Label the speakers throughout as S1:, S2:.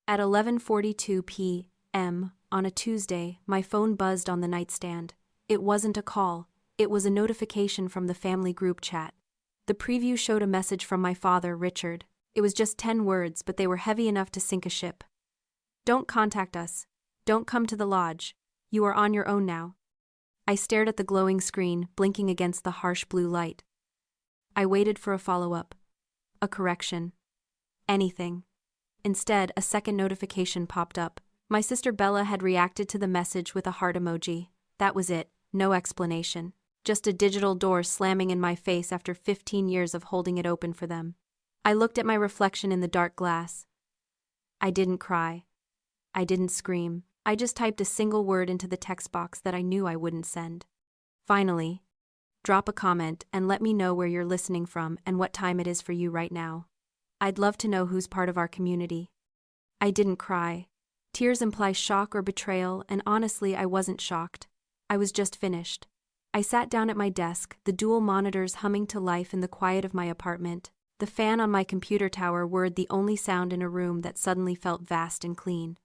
S1: At 11:42 p.m. on a Tuesday, my phone buzzed on the nightstand. It wasn't a call, it was a notification from the family group chat. The preview showed a message from my father, Richard. It was just 10 words, but they were heavy enough to sink a ship. "Don't contact us. Don't come to the lodge. You are on your own now." I stared at the glowing screen, blinking against the harsh blue light. I waited for a follow-up. A correction. Anything. Instead, a second notification popped up. My sister Bella had reacted to the message with a heart emoji. That was it, no explanation. Just a digital door slamming in my face after 15 years of holding it open for them. I looked at my reflection in the dark glass. I didn't cry. I didn't scream. I just typed a single word into the text box that I knew I wouldn't send. Finally, drop a comment and let me know where you're listening from and what time it is for you right now. I'd love to know who's part of our community. I didn't cry. Tears imply shock or betrayal, and honestly, I wasn't shocked. I was just finished. I sat down at my desk, the dual monitors humming to life in the quiet of my apartment. The fan on my computer tower whirred, the only sound in a room that suddenly felt vast and clean.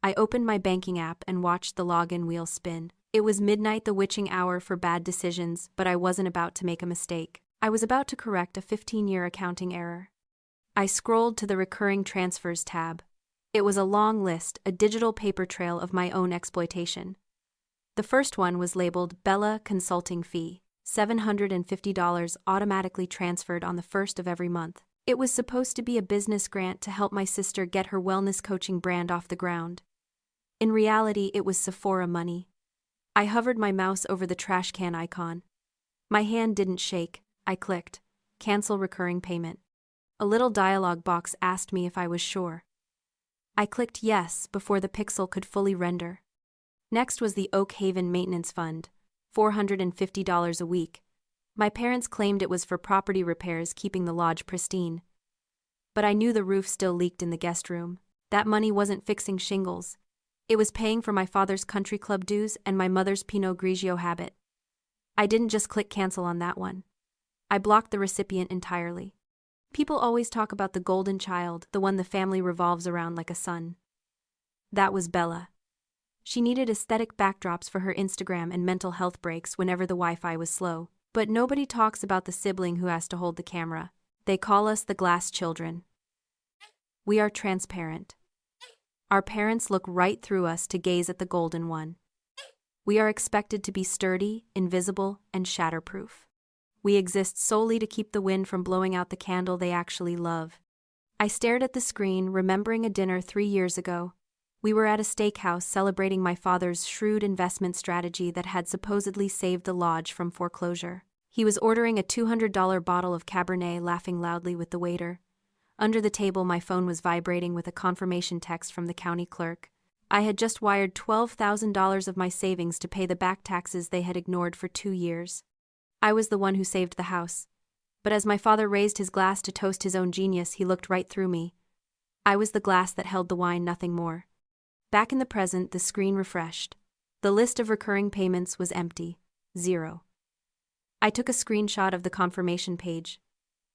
S1: I opened my banking app and watched the login wheel spin. It was midnight, the witching hour for bad decisions, but I wasn't about to make a mistake. I was about to correct a 15-year accounting error. I scrolled to the recurring transfers tab. It was a long list, a digital paper trail of my own exploitation. The first one was labeled Bella Consulting Fee, $750 automatically transferred on the first of every month. It was supposed to be a business grant to help my sister get her wellness coaching brand off the ground. In reality, it was Sephora money. I hovered my mouse over the trash can icon. My hand didn't shake. I clicked, Cancel recurring payment. A little dialog box asked me if I was sure. I clicked yes before the pixel could fully render. Next was the Oak Haven Maintenance Fund, $450 a week. My parents claimed it was for property repairs, keeping the lodge pristine. But I knew the roof still leaked in the guest room. That money wasn't fixing shingles. It was paying for my father's country club dues and my mother's Pinot Grigio habit. I didn't just click cancel on that one. I blocked the recipient entirely. People always talk about the golden child, the one the family revolves around like a sun. That was Bella. She needed aesthetic backdrops for her Instagram and mental health breaks whenever the Wi-Fi was slow. But nobody talks about the sibling who has to hold the camera. They call us the glass children. We are transparent. Our parents look right through us to gaze at the golden one. We are expected to be sturdy, invisible, and shatterproof. We exist solely to keep the wind from blowing out the candle they actually love. I stared at the screen, remembering a dinner 3 years ago. We were at a steakhouse celebrating my father's shrewd investment strategy that had supposedly saved the lodge from foreclosure. He was ordering a $200 bottle of Cabernet, laughing loudly with the waiter. Under the table, my phone was vibrating with a confirmation text from the county clerk. I had just wired $12,000 of my savings to pay the back taxes they had ignored for 2 years. I was the one who saved the house. But as my father raised his glass to toast his own genius, he looked right through me. I was the glass that held the wine, nothing more. Back in the present, the screen refreshed. The list of recurring payments was empty. 0. I took a screenshot of the confirmation page.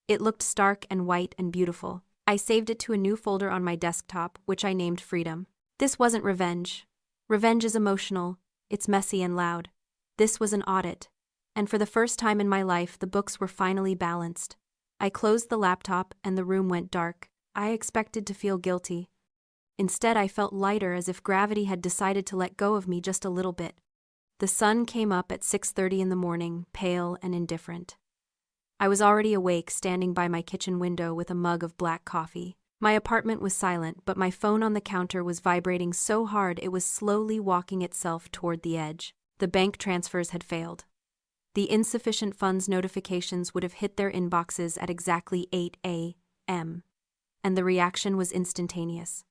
S1: It looked stark and white and beautiful. I saved it to a new folder on my desktop, which I named Freedom. This wasn't revenge. Revenge is emotional. It's messy and loud. This was an audit. And for the first time in my life, the books were finally balanced. I closed the laptop and the room went dark. I expected to feel guilty. Instead, I felt lighter, as if gravity had decided to let go of me just a little bit. The sun came up at 6:30 in the morning, pale and indifferent. I was already awake, standing by my kitchen window with a mug of black coffee. My apartment was silent, but my phone on the counter was vibrating so hard it was slowly walking itself toward the edge. The bank transfers had failed. The insufficient funds notifications would have hit their inboxes at exactly 8 a.m., and the reaction was instantaneous.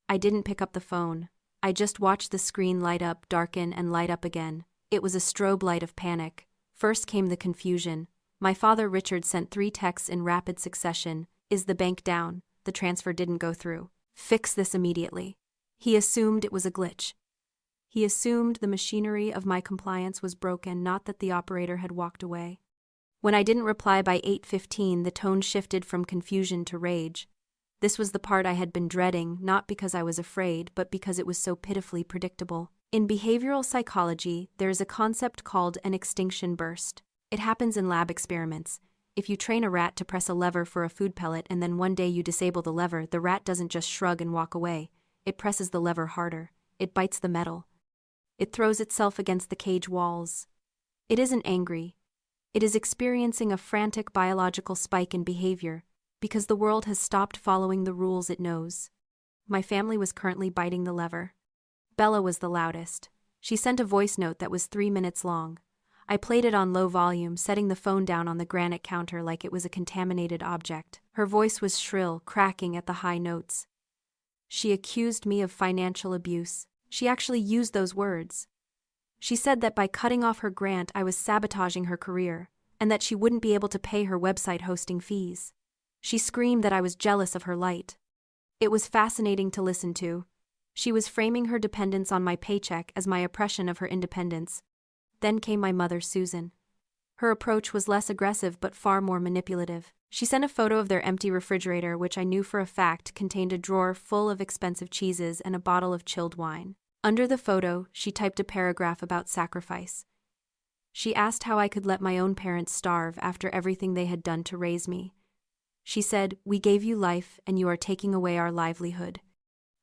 S1: I didn't pick up the phone. I just watched the screen light up, darken, and light up again. It was a strobe light of panic. First came the confusion. My father Richard sent 3 texts in rapid succession. Is the bank down? The transfer didn't go through. Fix this immediately. He assumed it was a glitch. He assumed the machinery of my compliance was broken, not that the operator had walked away. When I didn't reply by 8:15, the tone shifted from confusion to rage. This was the part I had been dreading, not because I was afraid, but because it was so pitifully predictable. In behavioral psychology, there is a concept called an extinction burst. It happens in lab experiments. If you train a rat to press a lever for a food pellet and then one day you disable the lever, the rat doesn't just shrug and walk away. It presses the lever harder. It bites the metal. It throws itself against the cage walls. It isn't angry. It is experiencing a frantic biological spike in behavior because the world has stopped following the rules it knows. My family was currently biting the lever. Bella was the loudest. She sent a voice note that was 3 minutes long. I played it on low volume, setting the phone down on the granite counter like it was a contaminated object. Her voice was shrill, cracking at the high notes. She accused me of financial abuse. She actually used those words. She said that by cutting off her grant I was sabotaging her career, and that she wouldn't be able to pay her website hosting fees. She screamed that I was jealous of her light. It was fascinating to listen to. She was framing her dependence on my paycheck as my oppression of her independence. Then came my mother, Susan. Her approach was less aggressive but far more manipulative. She sent a photo of their empty refrigerator, which I knew for a fact contained a drawer full of expensive cheeses and a bottle of chilled wine. Under the photo, she typed a paragraph about sacrifice. She asked how I could let my own parents starve after everything they had done to raise me. She said, "We gave you life and you are taking away our livelihood."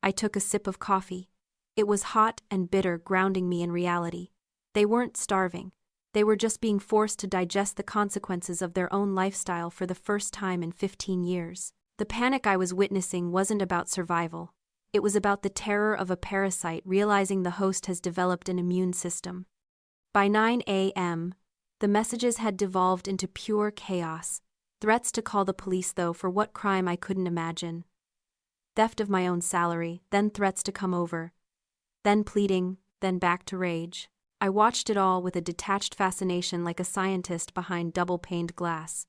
S1: I took a sip of coffee. It was hot and bitter, grounding me in reality. They weren't starving. They were just being forced to digest the consequences of their own lifestyle for the first time in 15 years. The panic I was witnessing wasn't about survival. It was about the terror of a parasite realizing the host has developed an immune system. By 9 a.m., the messages had devolved into pure chaos. Threats to call the police, though, for what crime I couldn't imagine. Theft of my own salary, then threats to come over. Then pleading, then back to rage. I watched it all with a detached fascination like a scientist behind double-paned glass.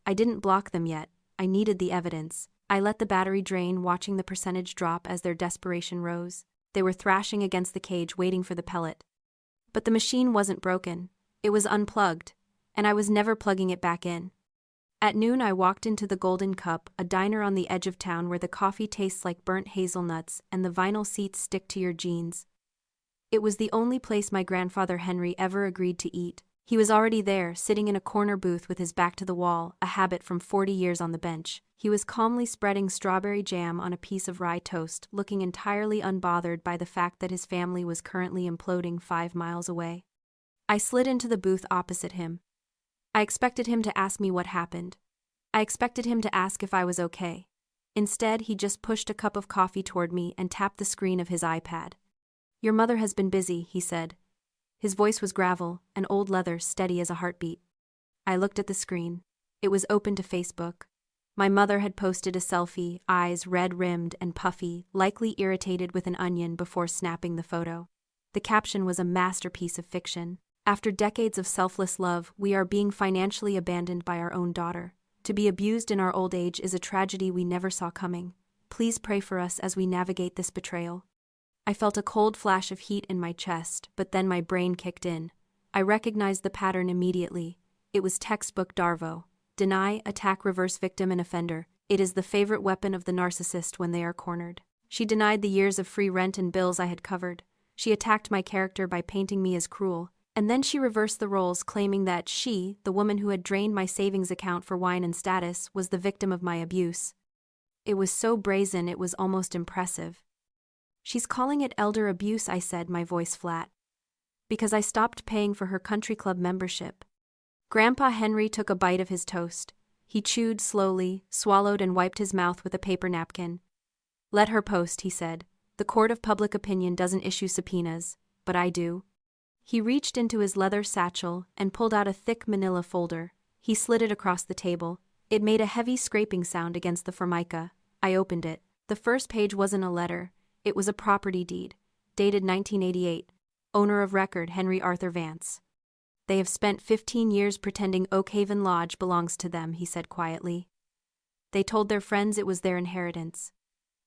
S1: I didn't block them yet. I needed the evidence. I let the battery drain, watching the percentage drop as their desperation rose. They were thrashing against the cage, waiting for the pellet. But the machine wasn't broken. It was unplugged, and I was never plugging it back in. At noon I walked into the Golden Cup, a diner on the edge of town where the coffee tastes like burnt hazelnuts and the vinyl seats stick to your jeans. It was the only place my grandfather Henry ever agreed to eat. He was already there, sitting in a corner booth with his back to the wall, a habit from 40 years on the bench. He was calmly spreading strawberry jam on a piece of rye toast, looking entirely unbothered by the fact that his family was currently imploding 5 miles away. I slid into the booth opposite him. I expected him to ask me what happened. I expected him to ask if I was okay. Instead, he just pushed a cup of coffee toward me and tapped the screen of his iPad. "Your mother has been busy," he said. His voice was gravel, and old leather, steady as a heartbeat. I looked at the screen. It was open to Facebook. My mother had posted a selfie, eyes red-rimmed and puffy, likely irritated with an onion before snapping the photo. The caption was a masterpiece of fiction. "After decades of selfless love, we are being financially abandoned by our own daughter. To be abused in our old age is a tragedy we never saw coming. Please pray for us as we navigate this betrayal." I felt a cold flash of heat in my chest, but then my brain kicked in. I recognized the pattern immediately. It was textbook Darvo. Deny, attack, reverse, victim and offender. It is the favorite weapon of the narcissist when they are cornered. She denied the years of free rent and bills I had covered. She attacked my character by painting me as cruel. And then she reversed the roles, claiming that she, the woman who had drained my savings account for wine and status, was the victim of my abuse. It was so brazen it was almost impressive. "She's calling it elder abuse," I said, my voice flat. "Because I stopped paying for her country club membership." Grandpa Henry took a bite of his toast. He chewed slowly, swallowed and wiped his mouth with a paper napkin. "Let her post," he said. "The court of public opinion doesn't issue subpoenas, but I do." He reached into his leather satchel and pulled out a thick manila folder. He slid it across the table. It made a heavy scraping sound against the formica. I opened it. The first page wasn't a letter. It was a property deed, dated 1988. Owner of record, Henry Arthur Vance. "They have spent 15 years pretending Oakhaven Lodge belongs to them," he said quietly. "They told their friends it was their inheritance.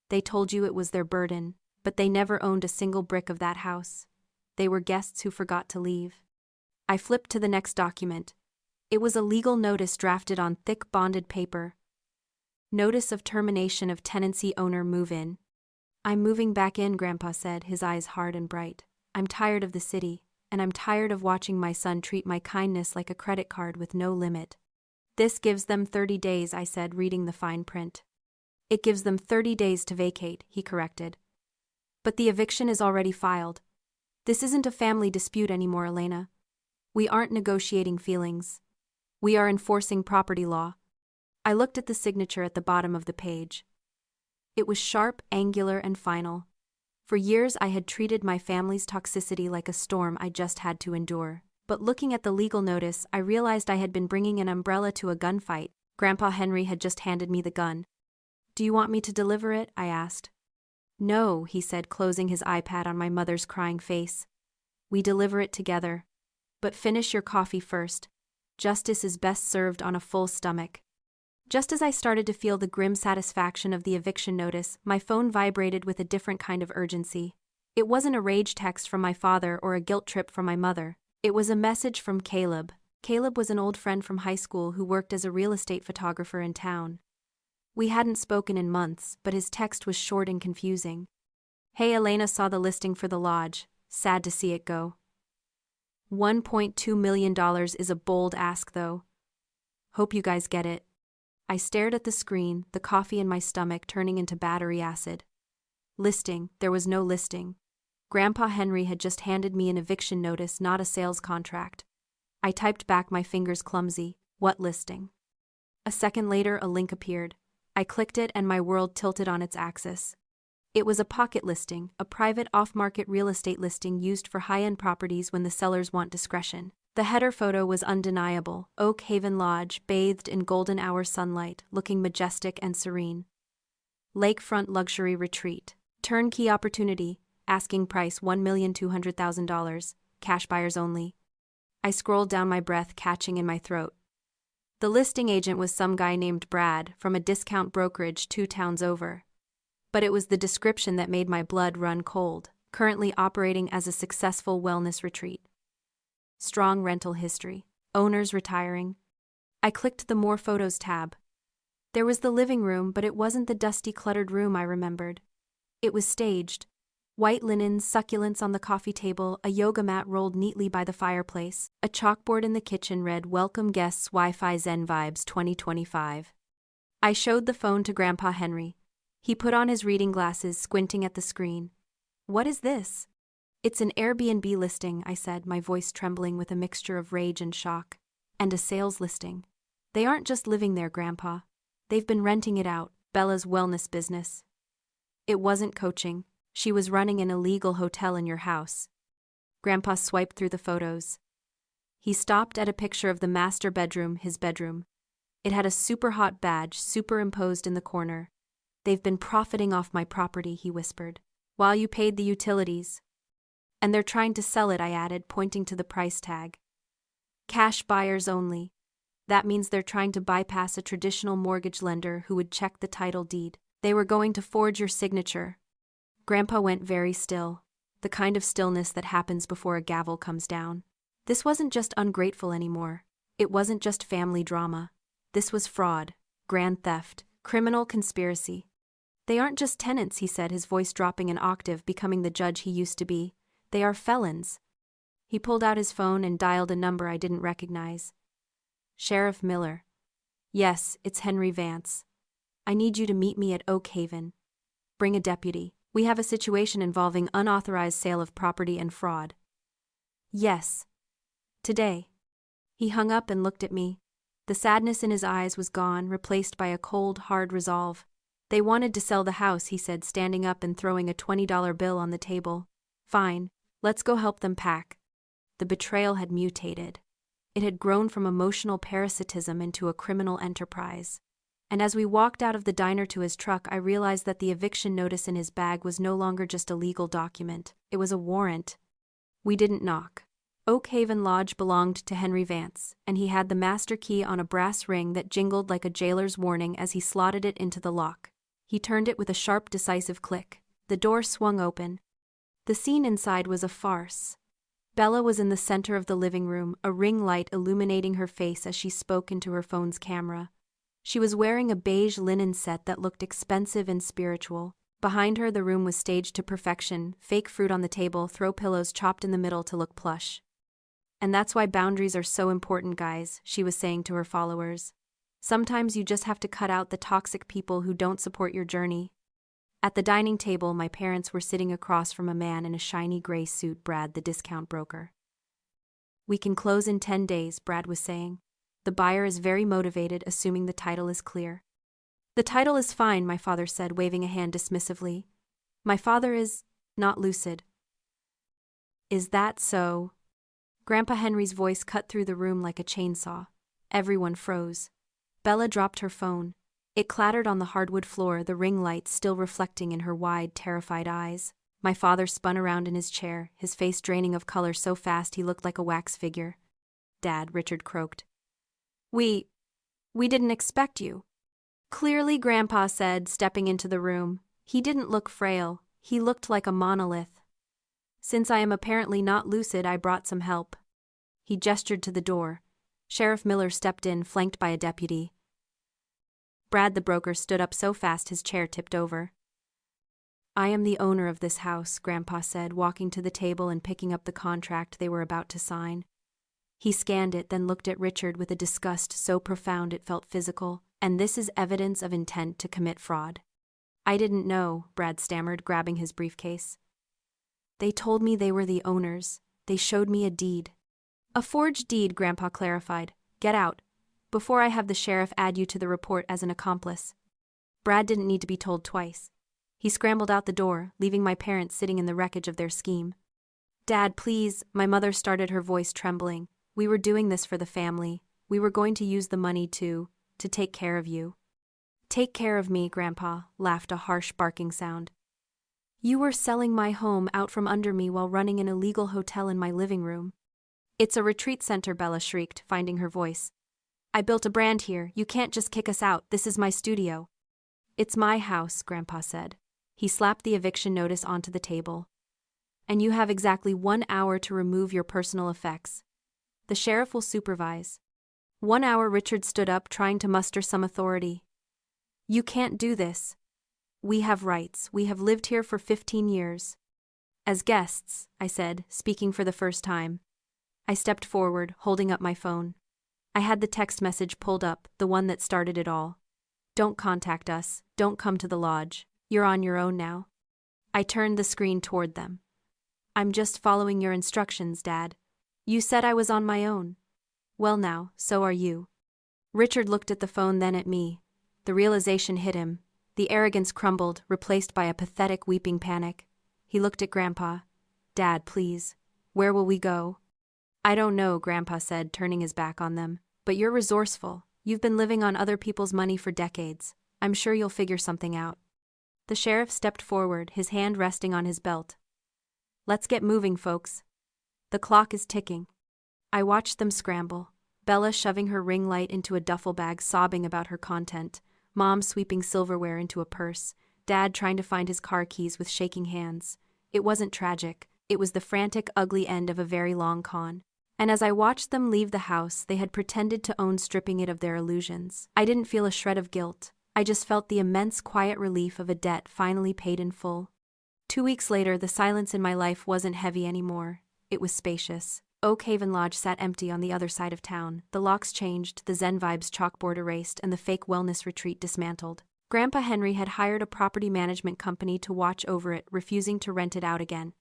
S1: They told you it was their burden, but they never owned a single brick of that house. They were guests who forgot to leave." I flipped to the next document. It was a legal notice drafted on thick bonded paper. Notice of termination of tenancy owner move-in. I'm moving back in, Grandpa said, his eyes hard and bright. I'm tired of the city, and I'm tired of watching my son treat my kindness like a credit card with no limit. This gives them 30 days, I said, reading the fine print. It gives them 30 days to vacate, he corrected. But the eviction is already filed. This isn't a family dispute anymore, Elena. We aren't negotiating feelings. We are enforcing property law. I looked at the signature at the bottom of the page. It was sharp, angular, and final. For years I had treated my family's toxicity like a storm I just had to endure. But looking at the legal notice, I realized I had been bringing an umbrella to a gunfight. Grandpa Henry had just handed me the gun. Do you want me to deliver it? I asked. No, he said, closing his iPad on my mother's crying face. We deliver it together. But finish your coffee first. Justice is best served on a full stomach. Just as I started to feel the grim satisfaction of the eviction notice, my phone vibrated with a different kind of urgency. It wasn't a rage text from my father or a guilt trip from my mother. It was a message from Caleb. Caleb was an old friend from high school who worked as a real estate photographer in town. We hadn't spoken in months, but his text was short and confusing. Hey, Elena saw the listing for the lodge. Sad to see it go. $1.2 million is a bold ask, though. Hope you guys get it. I stared at the screen, the coffee in my stomach turning into battery acid. Listing, there was no listing. Grandpa Henry had just handed me an eviction notice, not a sales contract. I typed back, my fingers clumsy. What listing? A second later, a link appeared. I clicked it and my world tilted on its axis. It was a pocket listing, a private off-market real estate listing used for high-end properties when the sellers want discretion. The header photo was undeniable: Oak Haven Lodge, bathed in golden hour sunlight, looking majestic and serene. Lakefront luxury retreat. Turnkey opportunity. Asking price $1,200,000. Cash buyers only. I scrolled down, my breath catching in my throat. The listing agent was some guy named Brad from a discount brokerage 2 towns over. But it was the description that made my blood run cold. Currently operating as a successful wellness retreat. Strong rental history. Owners retiring. I clicked the More Photos tab. There was the living room, but it wasn't the dusty, cluttered room I remembered. It was staged. White linens, succulents on the coffee table, a yoga mat rolled neatly by the fireplace. A chalkboard in the kitchen read, Welcome guests, Wi-Fi Zen Vibes 2025. I showed the phone to Grandpa Henry. He put on his reading glasses, squinting at the screen. What is this? It's an Airbnb listing, I said, my voice trembling with a mixture of rage and shock. And a sales listing. They aren't just living there, Grandpa. They've been renting it out, Bella's wellness business. It wasn't coaching. She was running an illegal hotel in your house. Grandpa swiped through the photos. He stopped at a picture of the master bedroom, his bedroom. It had a super hot badge superimposed in the corner. They've been profiting off my property, he whispered, while you paid the utilities. And they're trying to sell it, I added, pointing to the price tag. Cash buyers only. That means they're trying to bypass a traditional mortgage lender who would check the title deed. They were going to forge your signature. Grandpa went very still, the kind of stillness that happens before a gavel comes down. This wasn't just ungrateful anymore. It wasn't just family drama. This was fraud, grand theft, criminal conspiracy. They aren't just tenants, he said, his voice dropping an octave, becoming the judge he used to be. They are felons. He pulled out his phone and dialed a number I didn't recognize. Sheriff Miller. Yes, it's Henry Vance. I need you to meet me at Oak Haven. Bring a deputy. We have a situation involving unauthorized sale of property and fraud. Yes. Today. He hung up and looked at me. The sadness in his eyes was gone, replaced by a cold, hard resolve. They wanted to sell the house, he said, standing up and throwing a $20 bill on the table. Fine, let's go help them pack. The betrayal had mutated. It had grown from emotional parasitism into a criminal enterprise. And as we walked out of the diner to his truck, I realized that the eviction notice in his bag was no longer just a legal document. It was a warrant. We didn't knock. Oak Haven Lodge belonged to Henry Vance, and he had the master key on a brass ring that jingled like a jailer's warning as he slotted it into the lock. He turned it with a sharp, decisive click. The door swung open. The scene inside was a farce. Bella was in the center of the living room, a ring light illuminating her face as she spoke into her phone's camera. She was wearing a beige linen set that looked expensive and spiritual. Behind her, the room was staged to perfection, fake fruit on the table, throw pillows chopped in the middle to look plush. And that's why boundaries are so important, guys, she was saying to her followers. Sometimes you just have to cut out the toxic people who don't support your journey. At the dining table, my parents were sitting across from a man in a shiny gray suit, Brad, the discount broker. We can close in 10 days, Brad was saying. The buyer is very motivated, assuming the title is clear. The title is fine, my father said, waving a hand dismissively. My father is not lucid. Is that so? Grandpa Henry's voice cut through the room like a chainsaw. Everyone froze. Bella dropped her phone. It clattered on the hardwood floor, the ring light still reflecting in her wide, terrified eyes. My father spun around in his chair, his face draining of color so fast he looked like a wax figure. Dad, Richard croaked. We didn't expect you. Clearly, Grandpa said, stepping into the room. He didn't look frail. He looked like a monolith. Since I am apparently not lucid, I brought some help. He gestured to the door. Sheriff Miller stepped in, flanked by a deputy. Brad the broker stood up so fast his chair tipped over. I am the owner of this house, Grandpa said, walking to the table and picking up the contract they were about to sign. He scanned it, then looked at Richard with a disgust so profound it felt physical. And this is evidence of intent to commit fraud. I didn't know, Brad stammered, grabbing his briefcase. They told me they were the owners. They showed me a deed. A forged deed, Grandpa clarified. Get out, before I have the sheriff add you to the report as an accomplice. Brad didn't need to be told twice. He scrambled out the door, leaving my parents sitting in the wreckage of their scheme. Dad, please, my mother started, her voice trembling. We were doing this for the family. We were going to use the money to take care of you. Take care of me, Grandpa, laughed a harsh barking sound. You were selling my home out from under me while running an illegal hotel in my living room. It's a retreat center, Bella shrieked, finding her voice. I built a brand here. You can't just kick us out. This is my studio. It's my house, Grandpa said. He slapped the eviction notice onto the table. And you have exactly 1 hour to remove your personal effects. The sheriff will supervise. 1 hour, Richard stood up, trying to muster some authority. You can't do this. We have rights. We have lived here for 15 years. As guests, I said, speaking for the first time. I stepped forward, holding up my phone. I had the text message pulled up, the one that started it all. Don't contact us. Don't come to the lodge. You're on your own now. I turned the screen toward them. I'm just following your instructions, Dad. You said I was on my own. Well now, so are you. Richard looked at the phone, then at me. The realization hit him. The arrogance crumbled, replaced by a pathetic weeping panic. He looked at Grandpa. Dad, please. Where will we go? I don't know, Grandpa said, turning his back on them. But you're resourceful. You've been living on other people's money for decades. I'm sure you'll figure something out. The sheriff stepped forward, his hand resting on his belt. Let's get moving, folks. The clock is ticking. I watched them scramble. Bella shoving her ring light into a duffel bag, sobbing about her content. Mom sweeping silverware into a purse. Dad trying to find his car keys with shaking hands. It wasn't tragic. It was the frantic, ugly end of a very long con. And as I watched them leave the house, they had pretended to own stripping it of their illusions. I didn't feel a shred of guilt. I just felt the immense, quiet relief of a debt finally paid in full. 2 weeks later, the silence in my life wasn't heavy anymore. It was spacious. Oak Haven Lodge sat empty on the other side of town. The locks changed, the Zen Vibes chalkboard erased, and the fake wellness retreat dismantled. Grandpa Henry had hired a property management company to watch over it, refusing to rent it out again.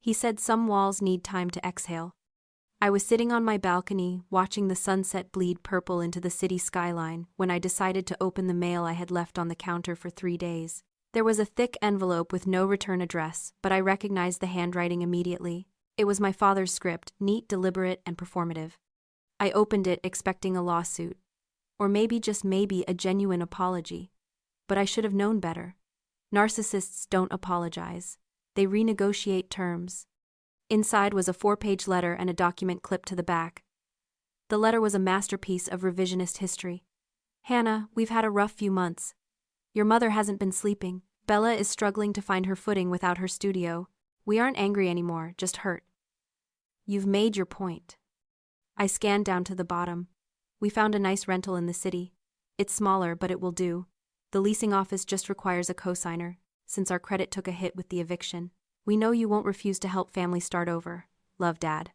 S1: He said some walls need time to exhale. I was sitting on my balcony, watching the sunset bleed purple into the city skyline, when I decided to open the mail I had left on the counter for 3 days. There was a thick envelope with no return address, but I recognized the handwriting immediately. It was my father's script, neat, deliberate, and performative. I opened it expecting a lawsuit. Or maybe, just maybe, a genuine apology. But I should have known better. Narcissists don't apologize. They renegotiate terms. Inside was a 4-page letter and a document clipped to the back. The letter was a masterpiece of revisionist history. Hannah, we've had a rough few months. Your mother hasn't been sleeping. Bella is struggling to find her footing without her studio. We aren't angry anymore, just hurt. You've made your point. I scanned down to the bottom. We found a nice rental in the city. It's smaller, but it will do. The leasing office just requires a cosigner, since our credit took a hit with the eviction. We know you won't refuse to help family start over. Love, Dad.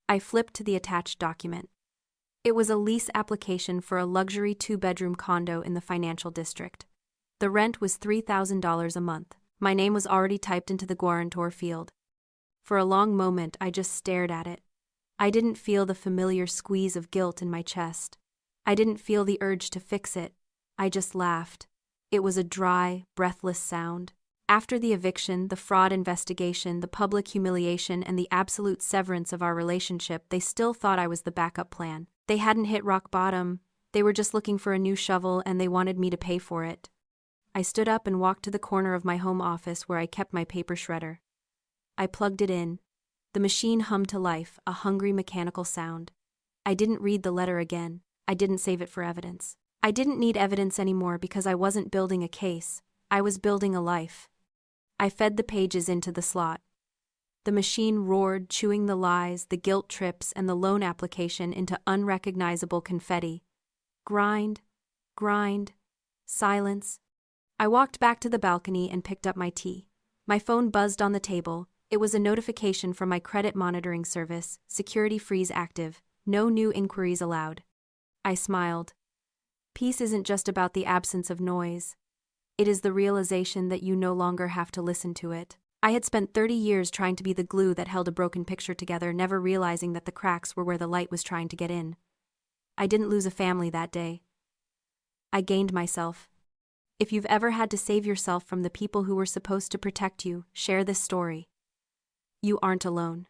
S1: I flipped to the attached document. It was a lease application for a luxury 2-bedroom condo in the financial district. The rent was $3,000 a month. My name was already typed into the guarantor field. For a long moment, I just stared at it. I didn't feel the familiar squeeze of guilt in my chest. I didn't feel the urge to fix it. I just laughed. It was a dry, breathless sound. After the eviction, the fraud investigation, the public humiliation, and the absolute severance of our relationship, they still thought I was the backup plan. They hadn't hit rock bottom. They were just looking for a new shovel, and they wanted me to pay for it. I stood up and walked to the corner of my home office where I kept my paper shredder. I plugged it in. The machine hummed to life, a hungry mechanical sound. I didn't read the letter again. I didn't save it for evidence. I didn't need evidence anymore because I wasn't building a case. I was building a life. I fed the pages into the slot. The machine roared, chewing the lies, the guilt trips, and the loan application into unrecognizable confetti. Grind, grind, silence. I walked back to the balcony and picked up my tea. My phone buzzed on the table. It was a notification from my credit monitoring service, security freeze active, no new inquiries allowed. I smiled. Peace isn't just about the absence of noise. It is the realization that you no longer have to listen to it. I had spent 30 years trying to be the glue that held a broken picture together, never realizing that the cracks were where the light was trying to get in. I didn't lose a family that day. I gained myself. If you've ever had to save yourself from the people who were supposed to protect you, share this story. You aren't alone.